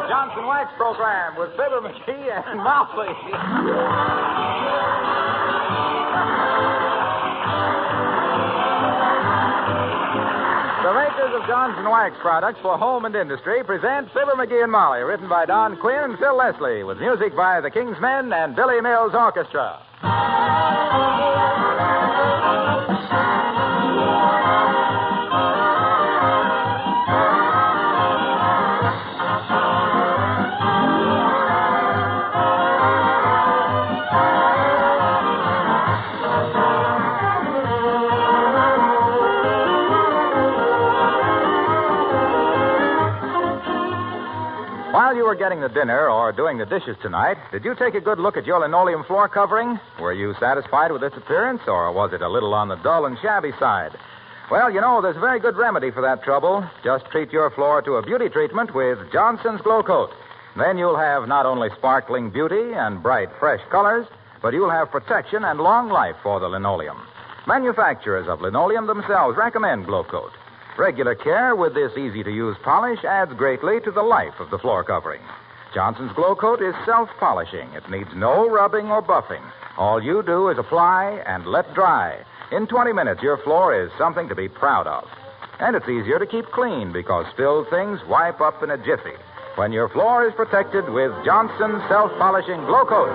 Johnson Wax program with Fibber McGee and Molly. The makers of Johnson Wax products for home and industry present Fibber McGee and Molly, written by Don Quinn and Phil Leslie, with music by the King's Men and Billy Mills Orchestra. While you were getting the dinner or doing the dishes tonight, did you take a good look at your linoleum floor covering? Were you satisfied with its appearance, or was it a little on the dull and shabby side? Well, you know, there's a very good remedy for that trouble. Just treat your floor to a beauty treatment with Johnson's Glow Coat. Then you'll have not only sparkling beauty and bright, fresh colors, but you'll have protection and long life for the linoleum. Manufacturers of linoleum themselves recommend Glow Coat. Regular care with this easy-to-use polish adds greatly to the life of the floor covering. Johnson's Glow Coat is self-polishing. It needs no rubbing or buffing. All you do is apply and let dry. In 20 minutes, your floor is something to be proud of. And it's easier to keep clean because spilled things wipe up in a jiffy when your floor is protected with Johnson's self-polishing Glow Coat.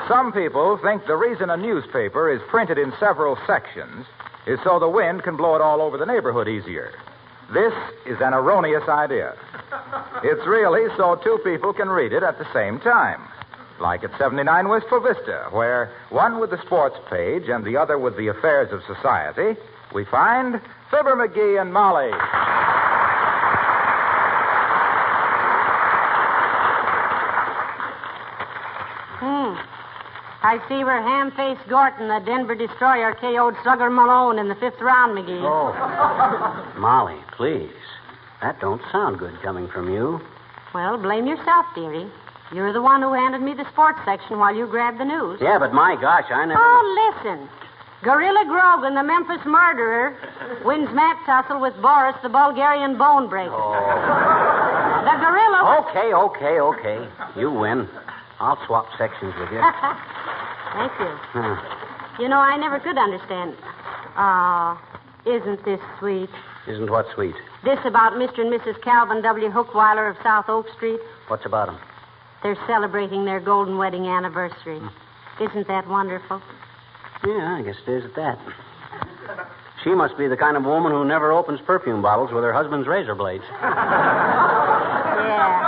Some people think the reason a newspaper is printed in several sections is so the wind can blow it all over the neighborhood easier. This is an erroneous idea. It's really so two people can read it at the same time. Like at 79 Wistful Vista, where one with the sports page and the other with the affairs of society, we find Fibber McGee and Molly. I see where ham-faced Gorton, the Denver destroyer, KO'd Slugger Malone in the 5th round, McGee. Oh. Molly, please. That don't sound good coming from you. Well, blame yourself, dearie. You're the one who handed me the sports section while you grabbed the news. Yeah, but my gosh, I never... Oh, listen. Gorilla Grogan, the Memphis murderer, wins mat tussle with Boris, the Bulgarian bone breaker. Oh. The gorilla... Okay. You win. I'll swap sections with you. Thank you. You know, I never could understand. Isn't this sweet? Isn't what sweet? This about Mr. and Mrs. Calvin W. Hookweiler of South Oak Street. What's about them? They're celebrating their golden wedding anniversary. Isn't that wonderful? Yeah, I guess it is at that. She must be the kind of woman who never opens perfume bottles with her husband's razor blades. Yeah.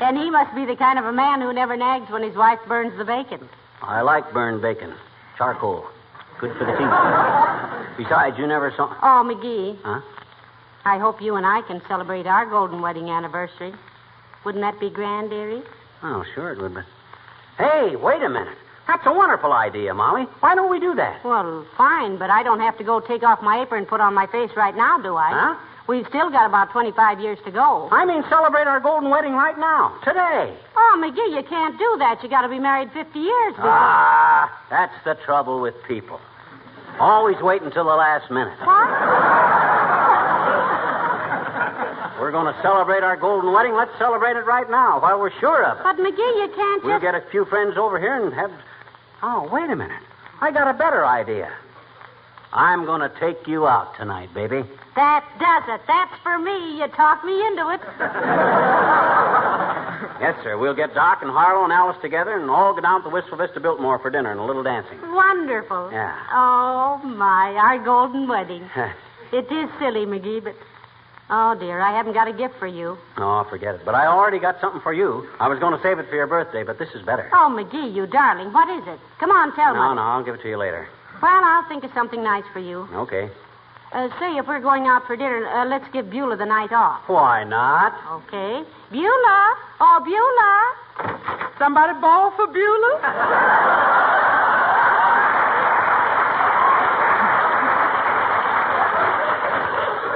And he must be the kind of a man who never nags when his wife burns the bacon. I like burned bacon. Charcoal. Good for the teeth. Besides, you never saw... Oh, McGee. Huh? I hope you and I can celebrate our golden wedding anniversary. Wouldn't that be grand, dearie? Oh, sure it would, but... Hey, wait a minute. That's a wonderful idea, Molly. Why don't we do that? Well, fine, but I don't have to go take off my apron and put on my face right now, do I? Huh? We've still got about 25 years to go. I mean, celebrate our golden wedding right now, today. Oh, McGee, you can't do that. You got to be married 50 years, dearie. That's the trouble with people. Always wait until the last minute. What? We're going to celebrate our golden wedding. Let's celebrate it right now while we're sure of it. But, McGee, you can't We'll get a few friends over here and have... Oh, wait a minute. I got a better idea. I'm going to take you out tonight, baby. That does it. That's for me. You talked me into it. Yes, sir. We'll get Doc and Harlow and Alice together and all go down to Wistful Vista Biltmore for dinner and a little dancing. Wonderful. Yeah. Oh, my. Our golden wedding. It is silly, McGee, but... Oh, dear, I haven't got a gift for you. Oh, forget it. But I already got something for you. I was going to save it for your birthday, but this is better. Oh, McGee, you darling. What is it? Come on, tell me. No, I'll give it to you later. Well, I'll think of something nice for you. Okay. Say, if we're going out for dinner, let's give Beulah the night off. Why not? Okay. Beulah! Oh, Beulah! Somebody ball for Beulah?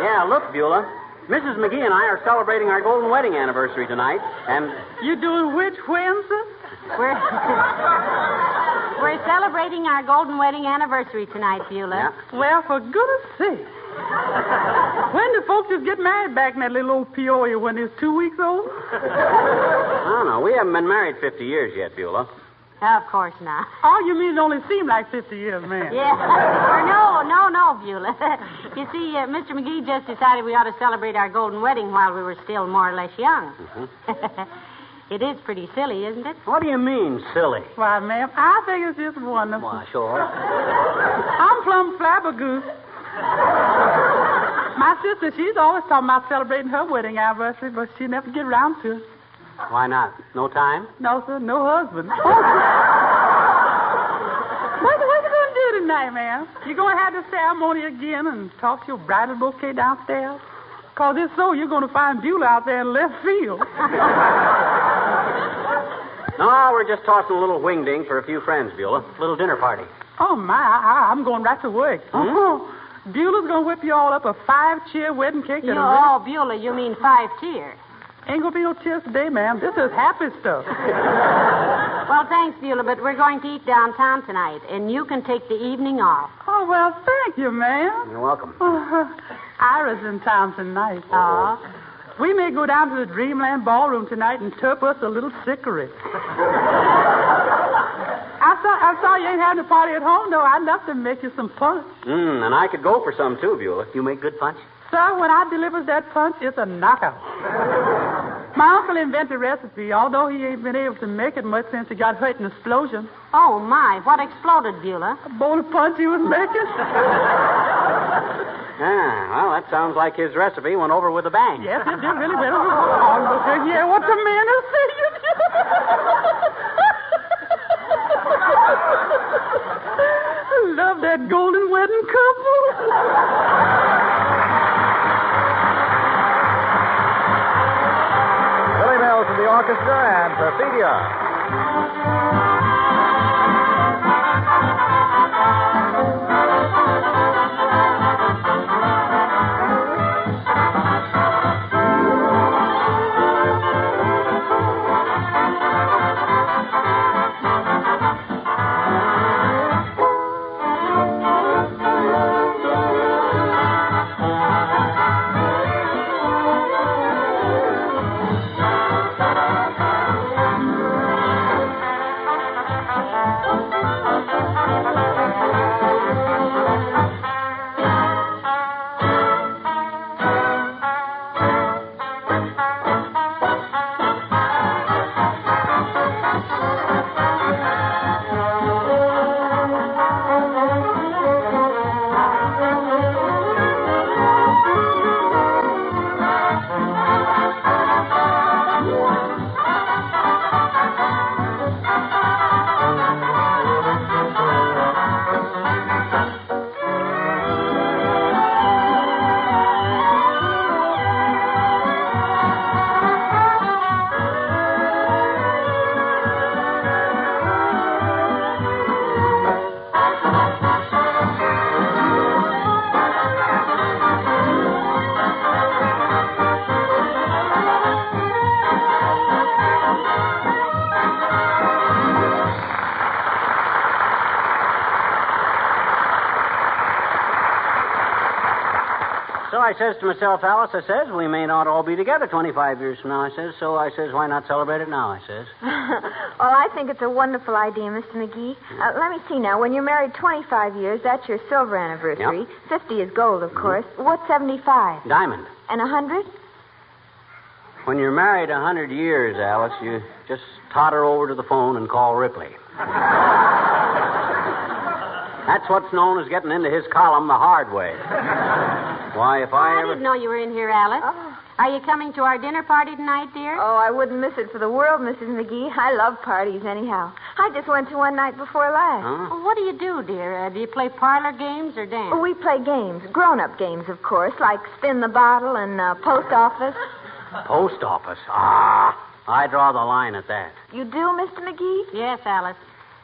Yeah, look, Beulah. Mrs. McGee and I are celebrating our golden wedding anniversary tonight, and... You doing which, Wednesday? We're celebrating our golden wedding anniversary tonight, Beulah. Yeah. Well, for goodness sake. When did folks just get married back in that little old Peoria when they was 2 weeks old? I don't know. We haven't been married 50 years yet, Beulah. Of course not. Oh, you mean it only seemed like 50 years, man? Yeah. No, Beulah. You see, Mr. McGee just decided we ought to celebrate our golden wedding while we were still more or less young. Mm-hmm. It is pretty silly, isn't it? What do you mean, silly? Why, ma'am, I think it's just wonderful. Why, sure. I'm plumb flabbergoose. My sister, she's always talking about celebrating her wedding anniversary, but she never get around to it. Why not? No time? No, sir, no husband. What you going to do tonight, ma'am? You going to have the ceremony again and toss your bridal bouquet downstairs? Because if so, you're going to find Beulah out there in left field. No, we're just tossing a little wingding for a few friends, Beulah. Little dinner party. Oh, my, I'm going right to work. Oh, Beulah's going to whip you all up a 5-tier wedding cake. Beulah, you mean 5-tier. Ain't going to be no tears today, ma'am. This is happy stuff. Well, thanks, Beulah, but we're going to eat downtown tonight, and you can take the evening off. Oh, well, thank you, ma'am. You're welcome. Ira's in town tonight. Oh. We may go down to the Dreamland Ballroom tonight and turp us a little sickery. I saw you ain't having a party at home, though. I'd love to make you some punch. And I could go for some, too, Beulah. You make good punch? Sir, when I delivers that punch, it's a knockout. My uncle invented a recipe, although he ain't been able to make it much since he got hurt in an explosion. Oh, my. What exploded, Beulah? A bowl of punch he was making. Well, that sounds like his recipe went over with a bang. Yes, it did really well. Oh, look here. What the man is saying. Love that golden wedding couple. Billy Mills and the orchestra and Perfidia. So I says to myself, Alice, I says, we may not all be together 25 years from now, I says. So I says, why not celebrate it now, I says. Well, I think it's a wonderful idea, Mr. McGee. Let me see now. When you're married 25 years, that's your silver anniversary. Yep. 50 is gold, of course. What's 75? Diamond. And 100? When you're married 100 years, Alice, you just totter over to the phone and call Ripley. That's what's known as getting into his column the hard way. Why, if I didn't know you were in here, Alice. Oh. Are you coming to our dinner party tonight, dear? Oh, I wouldn't miss it for the world, Mrs. McGee. I love parties anyhow. I just went to one night before last. Huh? Well, what do you do, dear? Do you play parlor games or dance? We play games, grown-up games, of course, like spin the bottle and post office. Post office. Ah. I draw the line at that. You do, Mr. McGee? Yes, Alice.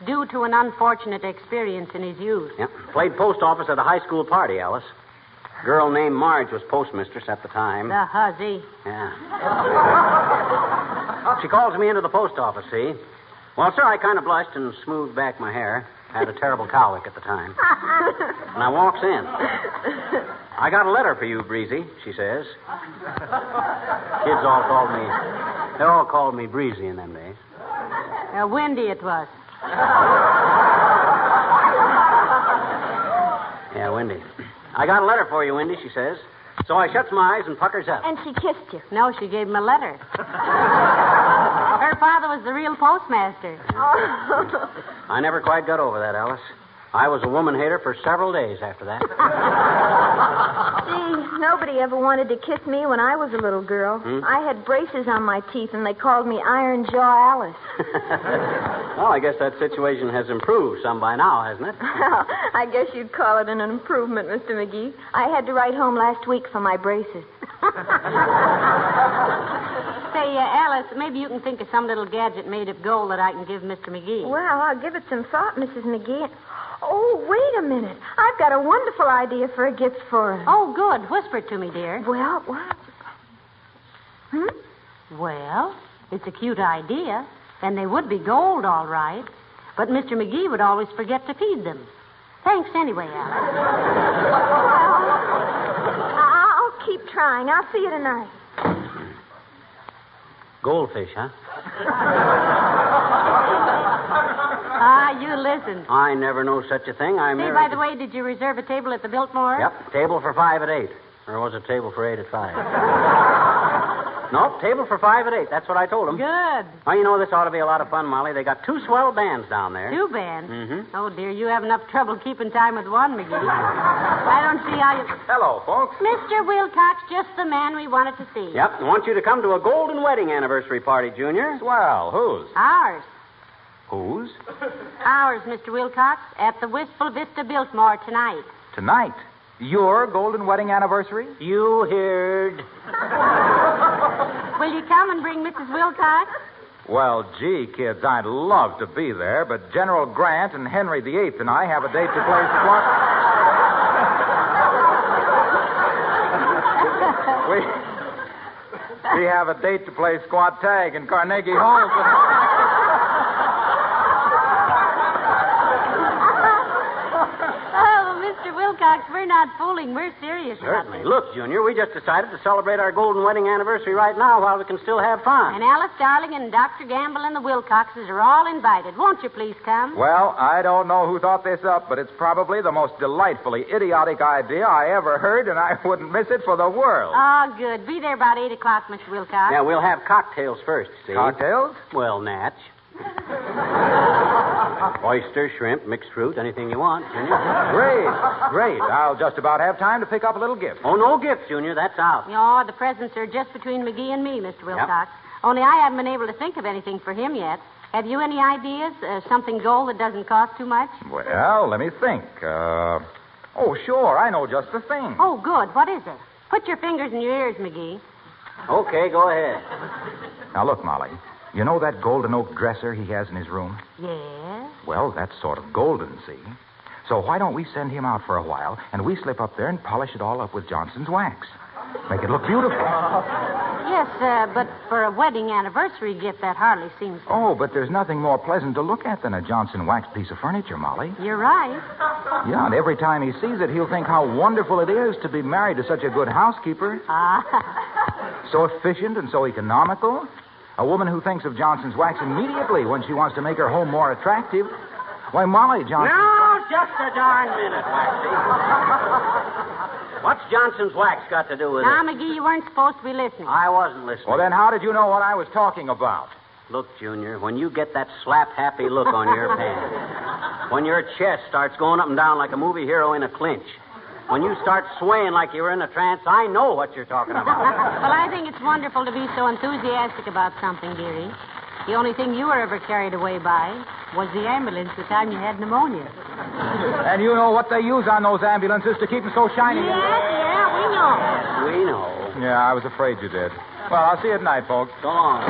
Due to an unfortunate experience in his youth. Yep. Played post office at a high school party, Alice. Girl named Marge was postmistress at the time. The hussy. Yeah. She calls me into the post office, see? Well, sir, I kind of blushed and smoothed back my hair. Had a terrible cowlick at the time. And I walks in. I got a letter for you, Breezy, she says. Kids all called me... They all called me Breezy in them days. Windy it was. Yeah, Wendy. I got a letter for you, Wendy, she says. So I shuts my eyes and puckers up. And she kissed you. No, she gave him a letter. Her father was the real postmaster. Oh. I never quite got over that, Alice. I was a woman hater for several days after that. Gee, nobody ever wanted to kiss me when I was a little girl. I had braces on my teeth, and they called me Iron Jaw Alice. Well, I guess that situation has improved some by now, hasn't it? Well, I guess you'd call it an improvement, Mr. McGee. I had to write home last week for my braces. Say, Alice, maybe you can think of some little gadget made of gold that I can give Mr. McGee. Well, I'll give it some thought, Mrs. McGee. Oh, wait a minute. I've got a wonderful idea for a gift for her. Oh, good. Whisper it to me, dear. Well, what? Well, it's a cute idea, and they would be gold, all right. But Mr. McGee would always forget to feed them. Thanks anyway, Alice. I'll keep trying. I'll see you tonight. Goldfish, huh? You listen. I never know such a thing. I Say, married... by the way, did you reserve a table at the Biltmore? Yep, table for 5 at 8. Or was it table for 8 at 5? Nope, table for 5 at 8. That's what I told them. Good. Well, you know, this ought to be a lot of fun, Molly. They got 2 swell bands down there. 2 bands? Mm-hmm. Oh, dear, you have enough trouble keeping time with one, McGee. I don't see how you... Hello, folks. Mr. Wilcox, just the man we wanted to see. Yep, I want you to come to a golden wedding anniversary party, Junior. Swell. Whose? Ours. Whose? Ours, Mr. Wilcox, at the Wistful Vista Biltmore tonight. Tonight. Your golden wedding anniversary? You heard. Will you come and bring Mrs. Wilcox? Well, gee, kids, I'd love to be there, but General Grant and Henry VIII and I have a date to play squat. We have a date to play squat tag in Carnegie Hall tonight. Wilcox, we're not fooling. We're serious about Certainly. this. Look, Junior, we just decided to celebrate our golden wedding anniversary right now while we can still have fun. And Alice Darling and Dr. Gamble and the Wilcoxes are all invited. Won't you please come? Well, I don't know who thought this up, but it's probably the most delightfully idiotic idea I ever heard, and I wouldn't miss it for the world. Oh, good. Be there about 8 o'clock, Mr. Wilcox. Yeah, we'll have cocktails first, see? Cocktails? Well, Natch. Oyster, shrimp, mixed fruit, anything you want, Junior. Great. I'll just about have time to pick up a little gift. Oh, no gift, Junior. That's out. Oh, the presents are just between McGee and me, Mr. Wilcox. Only I haven't been able to think of anything for him yet. Have you any ideas? Something gold that doesn't cost too much? Well, let me think. Oh, sure. I know just the thing. Oh, good. What is it? Put your fingers in your ears, McGee. Okay, go ahead. Now, look, Molly. You know that golden oak dresser he has in his room? Yes? Well, that's sort of golden, see? So why don't we send him out for a while, and we slip up there and polish it all up with Johnson's wax? Make it look beautiful. Yes, but for a wedding anniversary gift, that hardly seems... Oh, but there's nothing more pleasant to look at than a Johnson wax piece of furniture, Molly. You're right. Yeah, and every time he sees it, he'll think how wonderful it is to be married to such a good housekeeper. So efficient and so economical. A woman who thinks of Johnson's wax immediately when she wants to make her home more attractive. Why, Molly, Johnson... No, just a darn minute, Waxy. What's Johnson's wax got to do with Now, it? McGee, you weren't supposed to be listening. I wasn't listening. Well, then how did you know what I was talking about? Look, Junior, when you get that slap-happy look on your pants, when your chest starts going up and down like a movie hero in a clinch, when you start swaying like you were in a trance, I know what you're talking about. Well, I think it's wonderful to be so enthusiastic about something, dearie. The only thing you were ever carried away by was the ambulance the time you had pneumonia. And you know what they use on those ambulances to keep them so shiny? Yeah, we know. We know. Yeah, I was afraid you did. Well, I'll see you at night, folks. So long.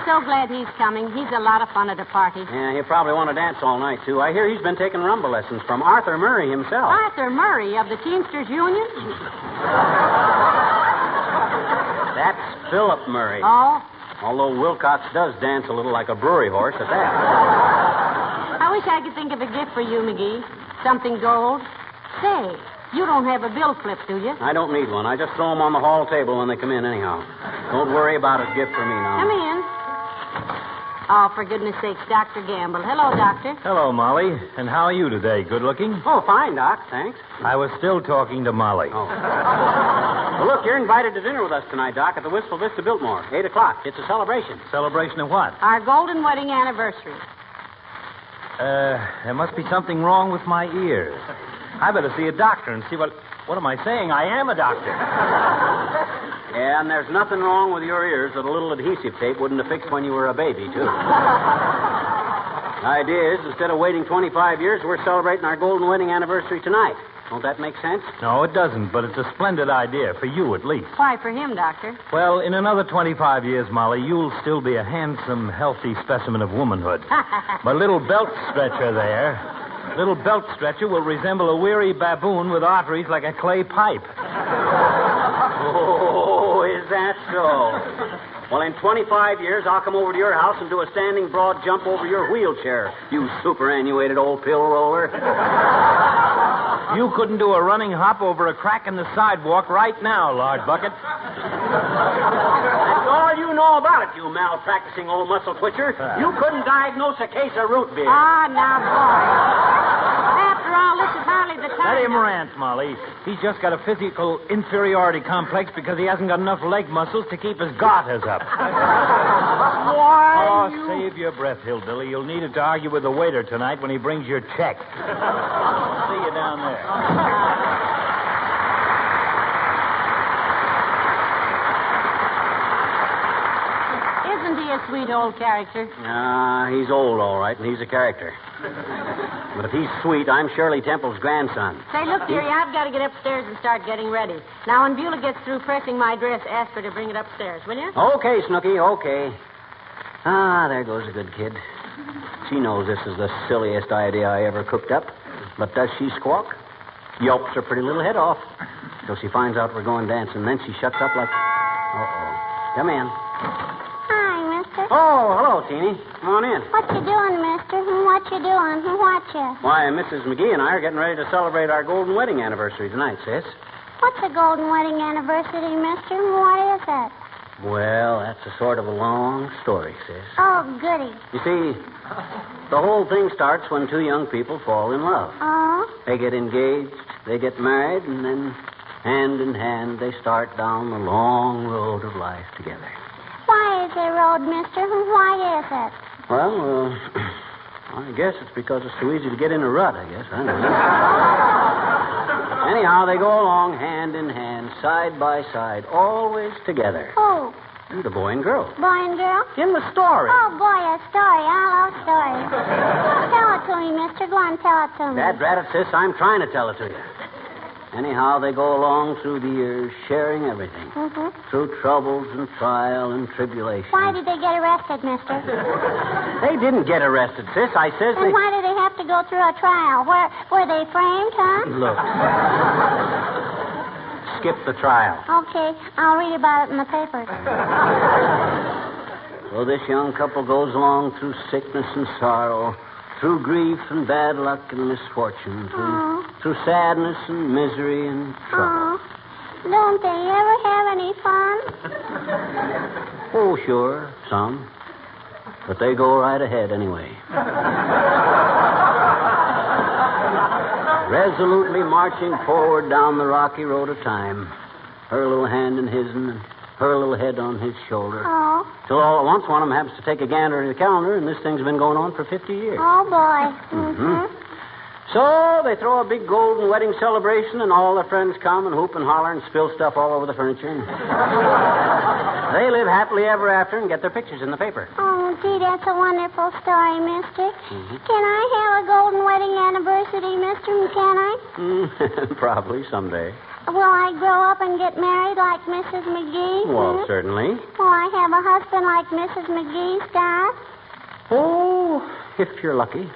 so glad he's coming. He's a lot of fun at a party. Yeah, he'll probably want to dance all night, too. I hear he's been taking rumba lessons from Arthur Murray himself. Arthur Murray of the Teamsters Union? That's Philip Murray. Oh? Although Wilcox does dance a little like a brewery horse at that. I wish I could think of a gift for you, McGee. Something gold. Say, you don't have a bill slip, do you? I don't need one. I just throw them on the hall table when they come in anyhow. Don't worry about a gift for me now. Come in. Oh, for goodness sakes, Dr. Gamble. Hello, Doctor. Hello, Molly. And how are you today? Good looking? Oh, fine, Doc. Thanks. I was still talking to Molly. Oh. Well, look, you're invited to dinner with us tonight, Doc, at the Wistful Vista Biltmore. 8 o'clock. It's a celebration. Celebration of what? Our golden wedding anniversary. There must be something wrong with my ears. I better see a doctor and see what am I saying? I am a doctor. Yeah, and there's nothing wrong with your ears that a little adhesive tape wouldn't have fixed when you were a baby, too. The idea is, instead of waiting 25 years, we're celebrating our golden wedding anniversary tonight. Don't that make sense? No, it doesn't, but it's a splendid idea, for you at least. Why, for him, Doctor? Well, in another 25 years, Molly, you'll still be a handsome, healthy specimen of womanhood. My little belt stretcher there, little belt stretcher will resemble a weary baboon with arteries like a clay pipe. Oh, is that so? Well, in 25 years, I'll come over to your house and do a standing broad jump over your wheelchair, you superannuated old pill roller. You couldn't do a running hop over a crack in the sidewalk right now, Lard Bucket. That's all you know about it, you malpracticing old muscle twitcher. You couldn't diagnose a case of root beer. Ah, now, boy. After all, this is hardly the time. Let him rant, Molly. He's just got a physical inferiority complex because he hasn't got enough leg muscles to keep his garters up. Why? Oh, save your breath, Hillbilly. You'll need it to argue with the waiter tonight when he brings your check. See you down there. Isn't he a sweet old character? He's old, all right, and he's a character. But if he's sweet, I'm Shirley Temple's grandson. Say, look, dearie, I've got to get upstairs and start getting ready. Now, when Beulah gets through pressing my dress, ask her to bring it upstairs, will you? Okay, Snooky, okay. There goes a good kid. She knows this is the silliest idea I ever cooked up. But does she squawk? Yelps her pretty little head off. Till she finds out we're going dancing. Then she shuts up like... Uh-oh. Come in. Hi, mister. Oh, hello, Teeny. Come on in. What you doing, mister? What you doing? What you? Why, Mrs. McGee and I are getting ready to celebrate our golden wedding anniversary tonight, sis. What's a golden wedding anniversary, mister? What is it? Well, that's a sort of a long story, sis. Oh, goody. You see, the whole thing starts when two young people fall in love. Oh? They get engaged, they get married, and then, hand in hand, they start down the long road of life together. Why is there road, mister? Why is it? Well, I guess it's because it's so easy to get in a rut, I guess. I don't know. Anyhow, they go along hand in hand, side by side, always together. Who? The boy and girl. Boy and girl? In the story. Oh, boy, a story. I love stories. Tell it to me, mister. Go on, tell it to me. Dad, rat it, sis, I'm trying to tell it to you. Anyhow, they go along through the years, sharing everything. Mm-hmm. Through troubles and trial and tribulation. Why did they get arrested, mister? They didn't get arrested, sis. I says And they... why did they have to go through a trial? Were they framed, huh? Look. Skip the trial. Okay, I'll read about it in the paper. So this young couple goes along through sickness and sorrow, through grief and bad luck and misfortune, through sadness and misery and trouble. Oh, don't they ever have any fun? Oh, sure, some. But they go right ahead anyway. Resolutely marching forward down the rocky road of time. Her little hand in his and her little head on his shoulder. Oh. Till all at once one of them happens to take a gander at the calendar, and this thing's been going on for 50 years. Oh, boy. Mm-hmm. So they throw a big golden wedding celebration, and all their friends come and hoop and holler and spill stuff all over the furniture. They live happily ever after and get their pictures in the paper. Oh, gee, that's a wonderful story, mister. Can I have a golden wedding anniversary, mister? Can I? Probably someday. Will I grow up and get married like Mrs. McGee? Well, certainly. Will I have a husband like Mrs. McGee's got? Oh, if you're lucky.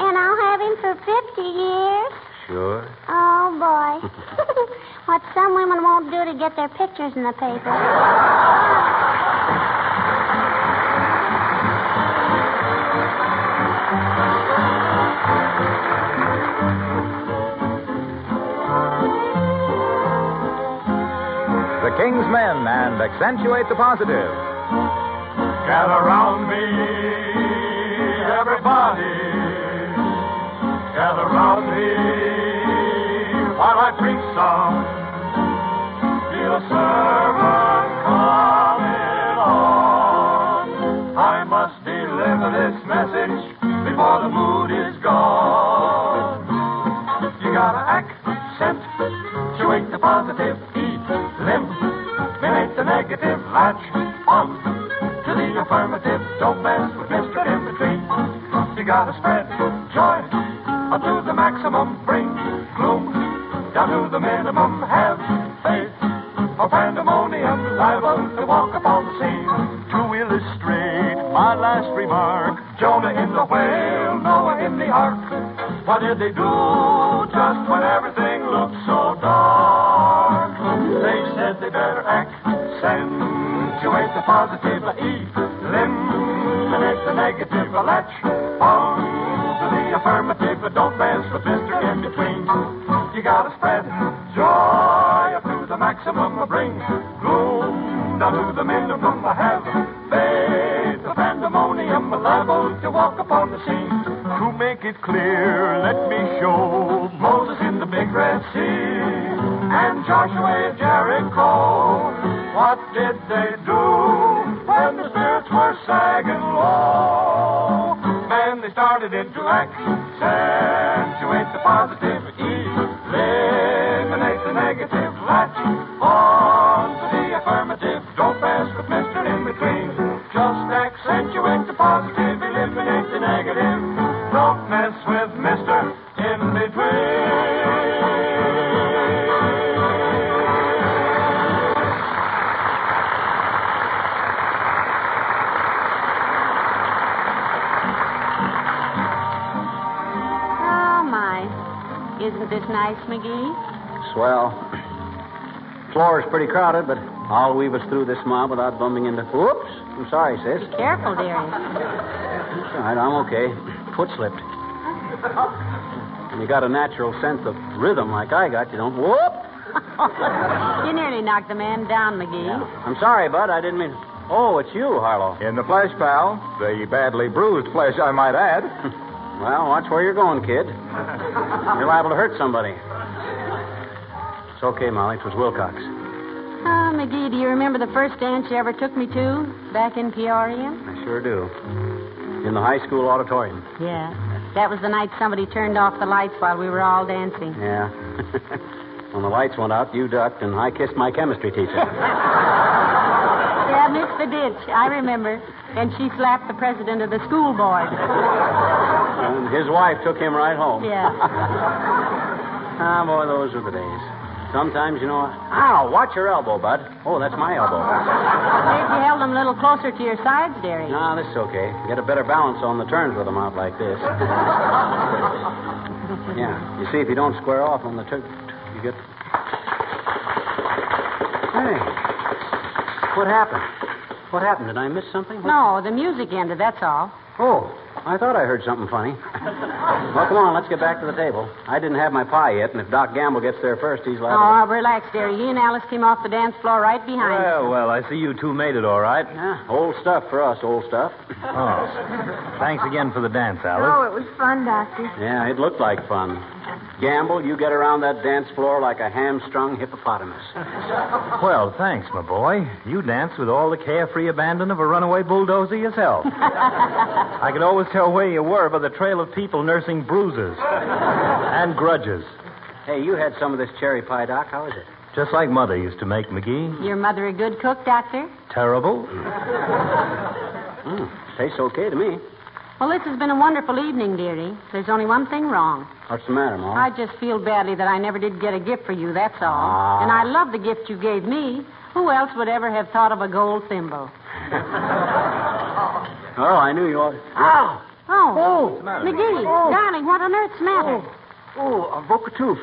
And I'll have him for 50 years? Sure. Oh, boy. What some women won't do to get their pictures in the paper. The King's Men and accentuate the positive. Gather round me, everybody. Gather round me while I preach some. Feel a servant coming on. I must deliver this message before the mood is gone. You gotta accentuate the positive. Eliminate the negative. Latch on to the affirmative. Don't mess with Mr. In Between. You gotta spread joy up to the maximum. Bring gloom down to the minimum. Have faith or pandemonium liable to walk upon the scene. To illustrate my last remark, Jonah in the whale, Noah in the ark. What did they do just when everything looked so dark? They said they better accentuate the positive. Eliminate the negative. Latch on to the affirmative. Don't mess with Mr. In Between. You gotta spread joy up to the maximum. Bring gloom down to the minimum. Have faith, the pandemonium liable to walk upon the scene. To make it clear, let me show Moses in the big Red Sea and Joshua at Jericho. What did they do when the spirits were sagging low? Man, they started into accentuate the positive. Eliminate the negative. Latch on to the affirmative. Don't mess with Mr. In Between. Just accentuate the positive. Eliminate the negative. Don't mess with Mr. In Between. Isn't this nice, McGee? Swell. Floor is pretty crowded, but I'll weave us through this mob without bumping into... Whoops. I'm sorry, sis. Be careful, dearie. That's all right. I'm okay. Foot slipped. When you got a natural sense of rhythm like I got, you don't... Whoop! You nearly knocked the man down, McGee. Yeah. I'm sorry, Bud. I didn't mean... Oh, it's you, Harlow. In the flesh, pal. The badly bruised flesh, I might add. Well, watch where you're going, kid. You're liable to hurt somebody. It's okay, Molly. It was Wilcox. McGee, do you remember the first dance you ever took me to back in Peoria? I sure do. In the high school auditorium. Yeah. That was the night somebody turned off the lights while we were all dancing. Yeah. When the lights went out, you ducked, and I kissed my chemistry teacher. Yeah, missed the ditch. I remember. And she slapped the president of the school board. And his wife took him right home. Yeah. Boy, those were the days. Sometimes, you know... Ow, watch your elbow, Bud. Oh, that's my elbow. Maybe you held them a little closer to your sides, dearie. No, this is okay. You get a better balance on the turns with them out like this. Yeah. You see, if you don't square off on the turn, you get... Hey. What happened? What happened? Did I miss something? No, the music ended, that's all. Oh, I thought I heard something funny. Well, come on, let's get back to the table. I didn't have my pie yet, and if Doc Gamble gets there first, he's liable Oh, relax, dearie. He and Alice came off the dance floor right behind us. Well, I see you two made it all right. Yeah, old stuff for us, old stuff. Oh. Thanks again for the dance, Alice. Oh, it was fun, Doctor. Yeah, it looked like fun. Gamble, you get around that dance floor like a hamstrung hippopotamus. Well, thanks, my boy. You danced with all the carefree abandon of a runaway bulldozer yourself. I could always tell where you were by the trail of people nursing bruises and grudges. Hey, you had some of this cherry pie, Doc. How is it? Just like Mother used to make, McGee. Your mother a good cook, Doctor? Terrible. Tastes okay to me. Well, this has been a wonderful evening, dearie. There's only one thing wrong. What's the matter, Ma? I just feel badly that I never did get a gift for you, that's all. And I love the gift you gave me. Who else would ever have thought of a gold thimble? Oh, I knew you ought. Oh, McGee, darling, what on earth's the matter? Oh, I broke a tooth.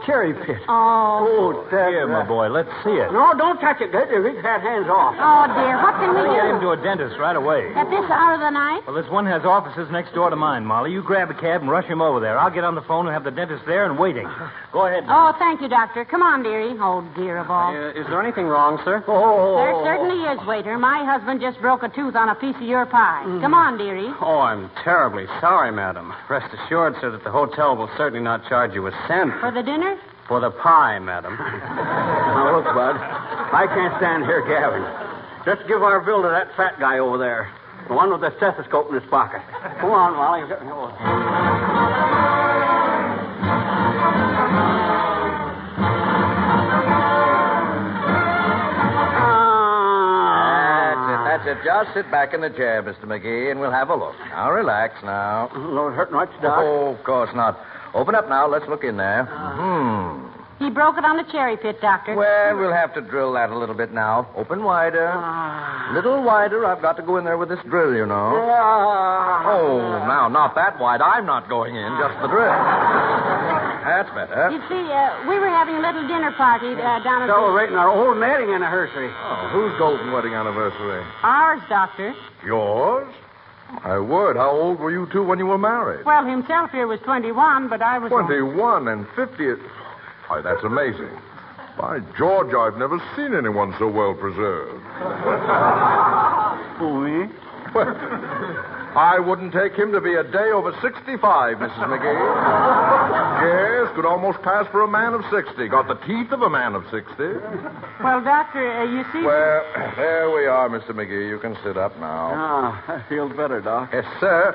Cherry pit. Oh. Here, my boy, let's see it. No, don't touch it. Get your big fat hands off. Oh, dear, what can we Get him do? to a dentist right away. At this hour of the night? Well, this one has offices next door to mine, Molly. You grab a cab and rush him over there. I'll get on the phone and have the dentist there and waiting. Go ahead. Oh, thank you, Doctor. Come on, dearie. Oh, dear of all. Is there anything wrong, sir? There certainly is, waiter. My husband just broke a tooth on a piece of your pie. Come on, dearie. Oh, I'm terribly sorry, madam. Rest assured, sir, that the hotel will certainly not charge you a cent. For the dinner? For the pie, madam. Now, look, Bud. I can't stand here gabbing. Just give our bill to that fat guy over there. The one with the stethoscope in his pocket. Come on, Molly. That's it. Just sit back in the chair, Mr. McGee, and we'll have a look. Now, relax now. Don't hurt much, Doc. Oh, of course not. Open up now. Let's look in there. He broke it on the cherry pit, Doctor. Well, we'll have to drill that a little bit now. Open wider. Little wider. I've got to go in there with this drill, you know. Oh, now, not that wide. I'm not going in, just the drill. That's better. You see, we were having a little dinner party down at Celebrating our old wedding anniversary. Oh, whose golden wedding anniversary? Ours, Doctor. Yours? My word, how old were you two when you were married? Well, himself here was 21, but I was... 21 and 50. Why, that's amazing. By George, I've never seen anyone so well preserved. Who, me? Well, I wouldn't take him to be a day over 65, Mrs. McGee. Yes, could almost pass for a man of 60. Got the teeth of a man of 60. Well, Doctor, you see... Well, there we are, Mr. McGee. You can sit up now. That feels better, Doc. Yes, sir.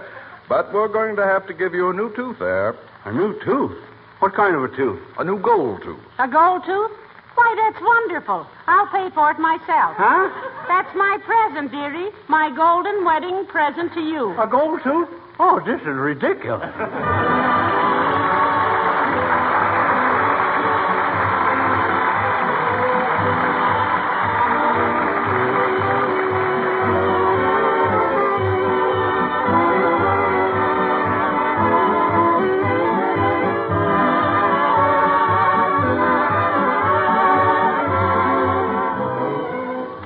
But we're going to have to give you a new tooth there. A new tooth? What kind of a tooth? A new gold tooth. A gold tooth? Why, that's wonderful. I'll pay for it myself. Huh? That's my present, dearie. My golden wedding present to you. A gold tooth? Oh, this is ridiculous.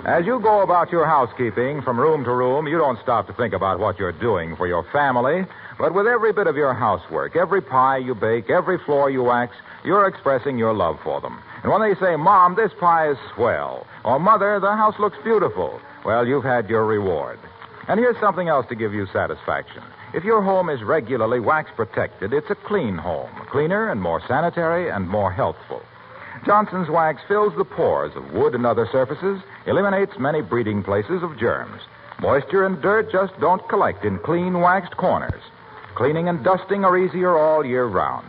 As you go about your housekeeping from room to room, you don't stop to think about what you're doing for your family. But with every bit of your housework, every pie you bake, every floor you wax, you're expressing your love for them. And when they say, Mom, this pie is swell, or Mother, the house looks beautiful, well, you've had your reward. And here's something else to give you satisfaction. If your home is regularly wax protected, it's a clean home, cleaner and more sanitary and more healthful. Johnson's Wax fills the pores of wood and other surfaces, eliminates many breeding places of germs. Moisture and dirt just don't collect in clean, waxed corners. Cleaning and dusting are easier all year round.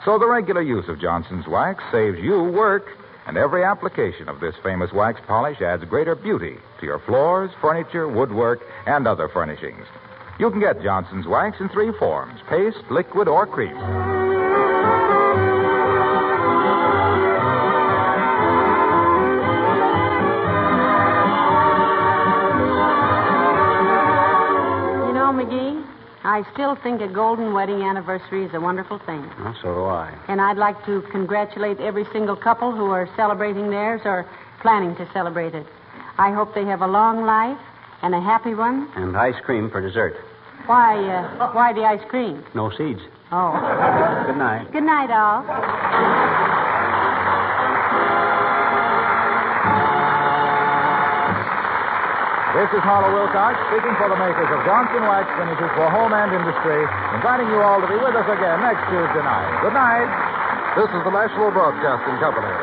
So the regular use of Johnson's Wax saves you work, and every application of this famous wax polish adds greater beauty to your floors, furniture, woodwork, and other furnishings. You can get Johnson's Wax in 3 forms: paste, liquid, or cream. McGee, I still think a golden wedding anniversary is a wonderful thing. Well, so do I. And I'd like to congratulate every single couple who are celebrating theirs or planning to celebrate it. I hope they have a long life and a happy one. And ice cream for dessert. Why the ice cream? No seeds. Oh. Good night. Good night, all. This is Harlow Wilcox, speaking for the makers of Johnson Wax Finishes for Home and Industry, inviting you all to be with us again next Tuesday night. Good night. This is the National Broadcasting Company.